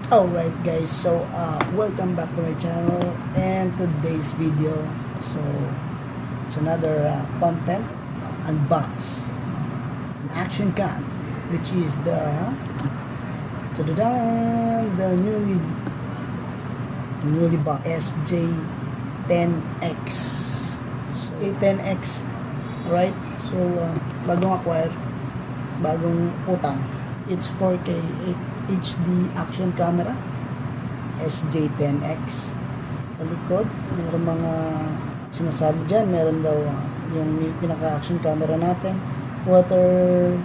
Alright guys, so welcome back to my channel and today's video. So it's another content unbox an action cam, which is the newly bought SJ10X. So SJ10X, right? So bagong acquire, bagong utang. It's 4K HD action camera SJ10X. Sa likod meron mga sinasabi dyan, meron daw yung pinaka action camera natin, water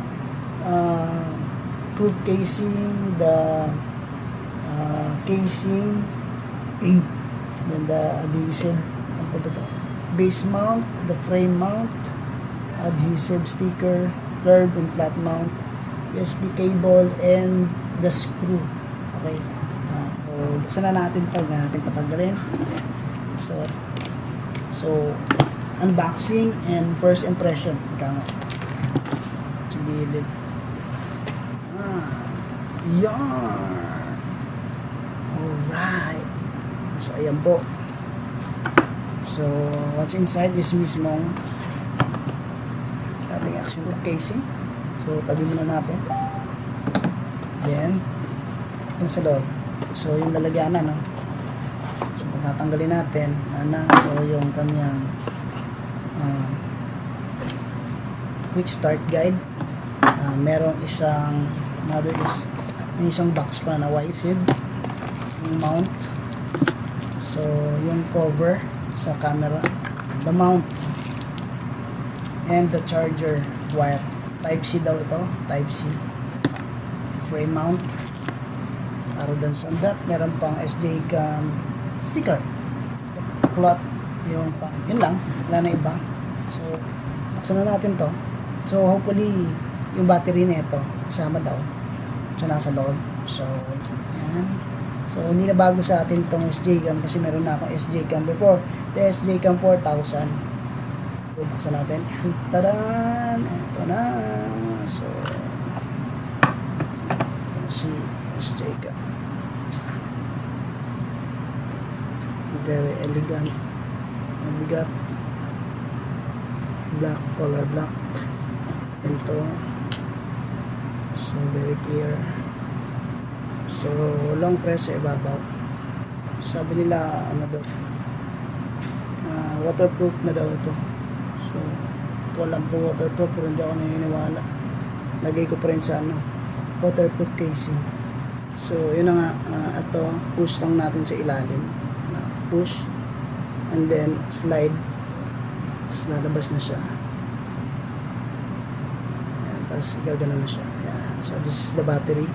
proof casing, the casing, then the adhesive, base mount, the frame mount, adhesive sticker, curved and flat mount, USB cable, and the screw. Okay. So, buksan na natin ito. Huwag na natin patanggalin. So, unboxing and first impression. Ika nga. Gilid. Yan. Alright. So, ayan po. So, what's inside is mismong ating action casing. So, tabi muna natin. Then, ito sa loob. So, yung lalagyanan, no? So, tatanggalin natin. So, yung kanyang quick start guide. Merong isang may isang box pa na white seed. Yung mount. So, yung cover sa camera. The mount. And the charger wire. Type-C daw ito. Type-C. Frame mount. Para dun sa that, meron pang SJCam sticker. Cloth. Yun lang. Wala na iba. So, buksan na natin to. So, hopefully, yung battery nito kasama daw. So, nasa loob. So, yan. So, hindi na bago sa atin tong SJCam kasi meron na akong SJCam before. The SJCam 4000. Buksan natin. Shoot, tadan! Ito na. So, si SJCam. Very elegant. Mabigat. Black, color black. Ito. So, very clear. So, long press sa ibabaw. Sabi nila, ano daw, waterproof na daw ito. So, ito alam ko waterproof, pero hindi ako naniniwala. Lagay ko pa rin sa waterproof casing. So, yun na nga, ito, push lang natin sa ilalim. Push, and then slide. Tapos lalabas na siya. Ayan, tapos gagana na siya. Ayan. So, this is the battery.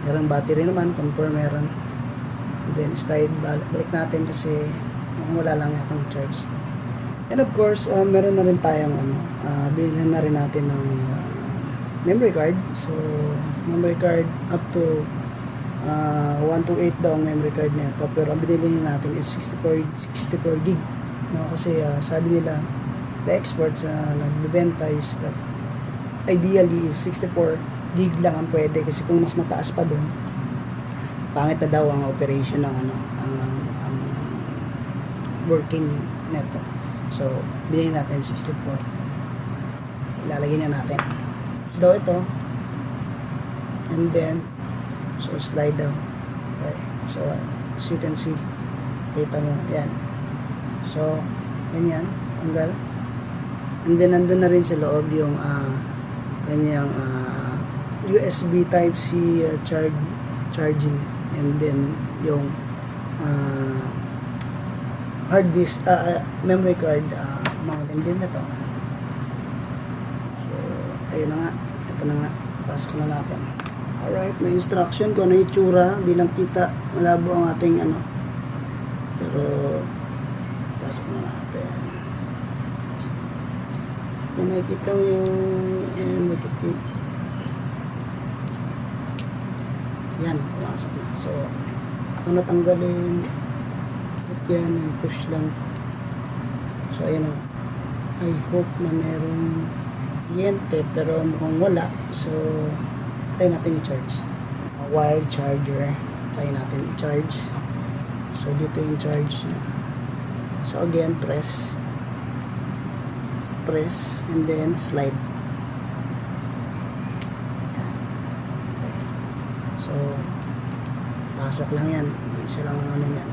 Merong battery naman, confirm meron. And then, slide, balik natin kasi wala lang akong charge. And of course, meron na rin tayong bilhin na rin natin ng memory card. So, memory card up to 128 daw ang memory card nito, pero ang binili natin is 64 gig, no? Kasi sabi nila, the experts nagbebenta is that ideally is 64 gig lang ang pwede, kasi kung mas mataas pa doon, pangit na daw ang operation ng ang working neto. So, bilhin natin 64. Ilalagay na natin. So, daw ito. And then, so, slide down. Okay. So, as you can see, kita mo, yan. So, yan. Tanggal. And then, nandun na rin sa loob yung kanyang USB Type-C charging. And then, yung hard disk, memory card mount. And then, ito. So, ayun na nga. Ito na nga. Pasok na natin. Alright, may instruction kung ano yung itsura. Hindi lang kita. Malabo ang ating pero pasok na natin. Kung nakikita mo yung makikita. Yan, pasok na. So, kung natanggalin, yan, push lang. So, ayan o. I hope na merong kuryente, pero mukhang wala. So, try natin i-charge. Wired charger try natin i-charge. So dito yung charge niya. So again, press and then slide. Yan. Okay. So pasok lang yan, isa lang ang ano yan.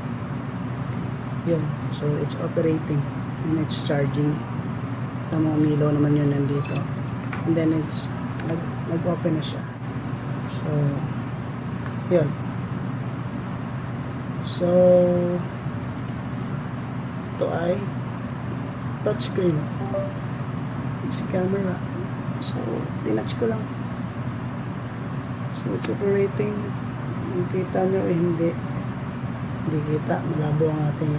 Yun, so it's operating and it's charging. Tama, umilaw naman yun nandito, and then it's nag-open na siya. So yun, so ito ay touchscreen, si camera. So tinouch ko lang, so it's operating. Kita nyo hindi kita, malabo ang ating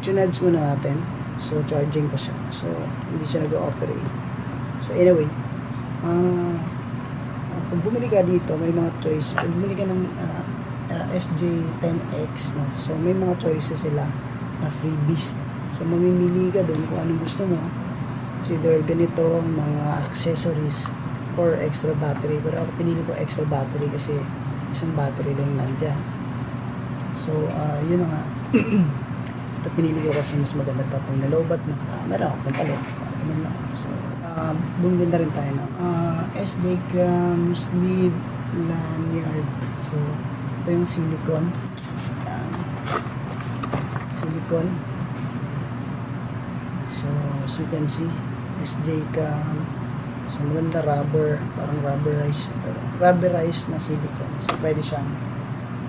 tunage muna natin. So charging pa siya, so hindi siya nag-ooperate. So anyway, pag bumili ka dito, may mga choice. Pag bumili ka ng SJ10X, no? So may mga choices sila na freebies. So mamimili ka doon kung anong gusto mo. So either ganito, mga accessories or extra battery. Pero ako pinili ko extra battery kasi isang battery lang nandyan. So yun na nga. Ito pinili ko kasi mas maganda ito. Itong nalobat na meron ako ng palit. Ganun lang. So bumili na rin tayo ng SJCam sleeve lanyard. So ito yung silicone. Silicone. So as you can see, SJCam. So maganda, rubber, parang rubberized na silicone. So pwede siyang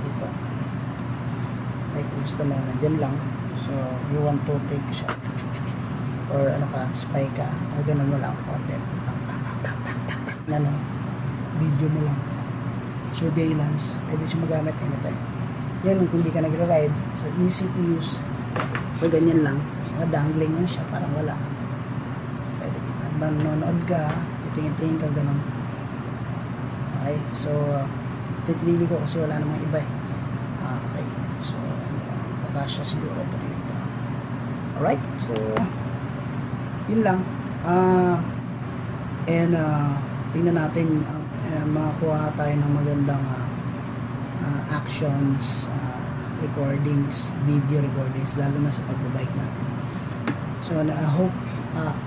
dito. Like gusto mo na dyan lang. So you want to take siya or ano ka, spy ka, ganun mo lang konti. Ano, video mo lang. Surveillance, pwede siya magamit anytime. Yan kung hindi ka nagra-ride. So easy to use. So ganyan lang. Dangling lang siya, parang wala. Pwede manonood ka, titingin-tingin ka, ganun. Okay, so pinili ko kasi wala namang iba eh. Okay, so kakasya siguro ito dito. Alright, so yun lang. And tingnan natin, makakuha tayo ng magandang actions, recordings, video recordings, lalo na sa pagbabike natin. So I hope,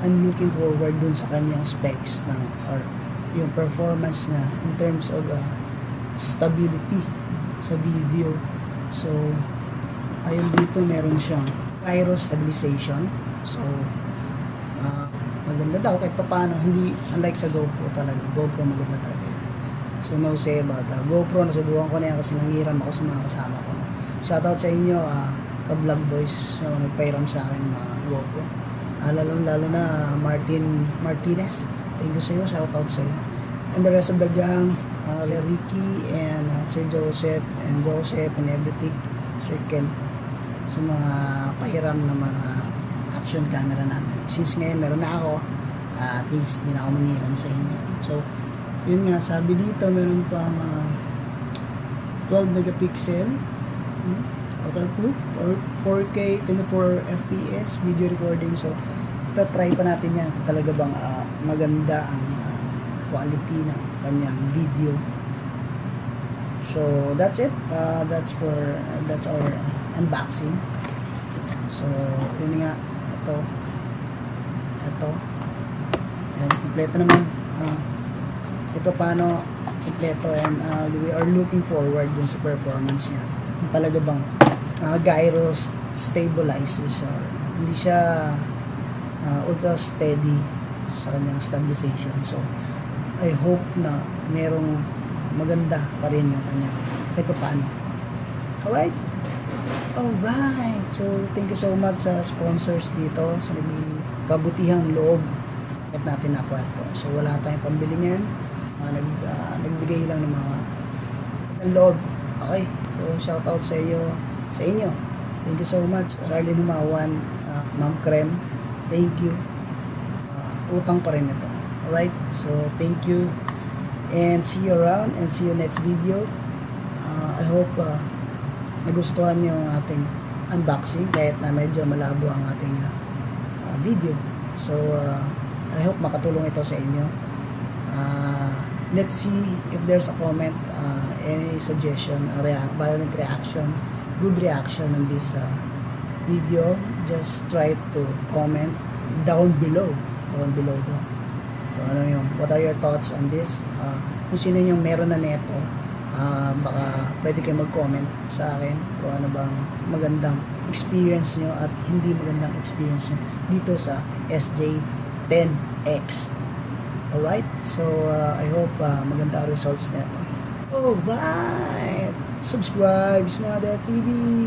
I'm looking forward dun sa kanyang specs na, or yung performance na in terms of stability sa video. So ayun, dito meron siyang Gyro Stabilization. So maganda daw kahit paano, hindi unlike sa GoPro talaga. GoPro maganda talaga. So no say about GoPro, nasubukan ko na yan kasi nangiram ako sa mga kasama ko. Shoutout sa inyo, ka-vlog boys, so, nagpairam sa akin mga GoPro. Lalo na Martinez. Thank you sa iyo, shoutout sa iyo. And the rest of the gang, Sir Ricky and Sir Joseph and everything, Sir Ken, sa mga pahiram na mga action camera natin. Since ngayon meron na ako, at least hindi na ako manghiram sa inyo. So yun nga, sabi dito meron pang 12 megapixel waterproof or 4K 24 FPS video recording. So try pa natin yan kung talaga bang maganda ang quality ng kanyang video. So that's it. That's our unboxing. So yun nga, ito yan, kompleto naman. Ito paano kompleto, and we are looking forward dun sa performance niya. Kung talaga bang gyro stabilizes, or hindi siya ultra steady sa kanyang stabilization. So I hope na merong maganda pa rin yung kanya kahit pa paano. Alright, so thank you so much sa sponsors dito, sa kabutihang loob at natin na kwarto. So wala tayong pambili niyan, nagbigay lang ng mga loob. Okay, so shoutout sa inyo. Thank you so much. Charlie Humawan, Ma'am Krem, thank you. Utang pa rin ito. Alright, so thank you and see you around and see you next video. I hope nagustuhan nyo ang ating unboxing kahit na medyo malabo ang ating video. So I hope makatulong ito sa inyo. let's see if there's a comment, any suggestion, violent reaction, good reaction on this video. Just try to comment down below daw. So, what are your thoughts on this? Kung sino yung meron na neto, baka pwede kayo mag-comment sa akin kung ano bang magandang experience nyo at hindi magandang experience nyo dito sa SJ10X. Alright, so I hope maganda results neto. Alright, subscribe Isma TV.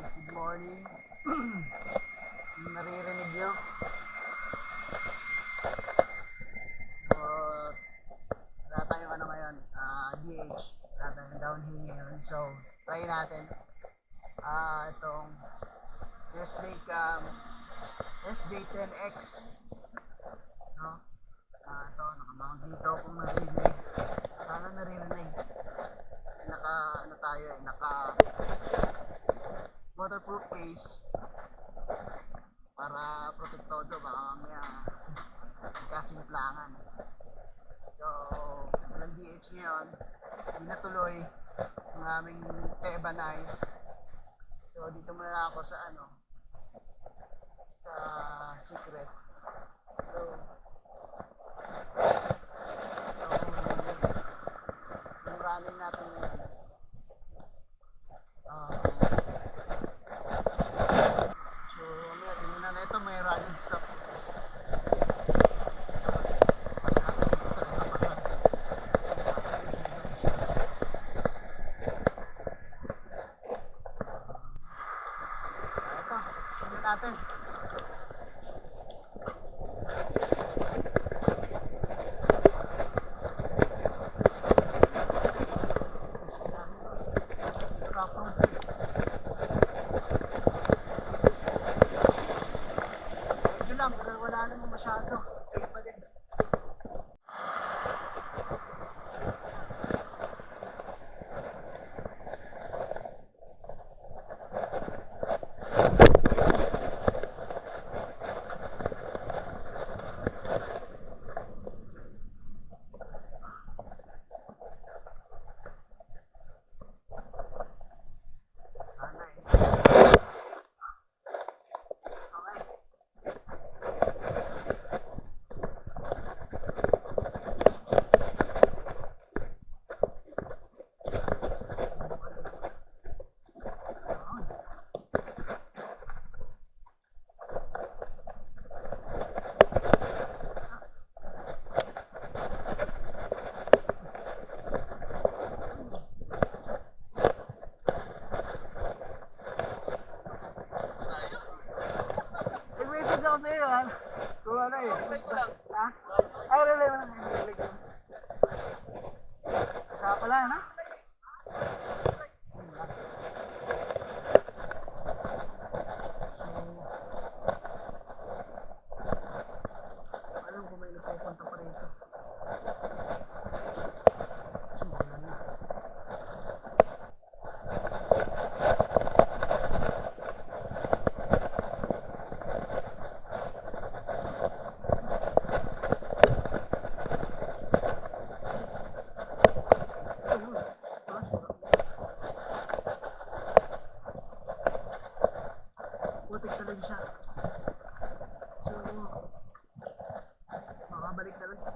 Good morning. Naririnig nyo? So, wala tayong ano ngayon, DH, wala tayong downhill ngayon. So, try natin itong SJCam SJ10X, no? Ito, nakamount dito kung naririnig. Sana naririnig kasi naka waterproof case para protektado, baka mamaya magkasimplangan. So, walang DH ngayon, hindi natuloy ang aming Ebanize. So, dito muna ako sa sa secret. So yung running natin ngayon, ito may rugged stop. Ito, tingnan natin. Wala naman masyado. Kaya pa din. Message ako sa iyo, ha? Kung ano eh. Ha? Ay, relay mo na. Isa pala, ha? Alam ko may nagpupunta pa rito. Sumbalan na. Putik talaga siya. So, makabalik talaga.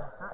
Basa.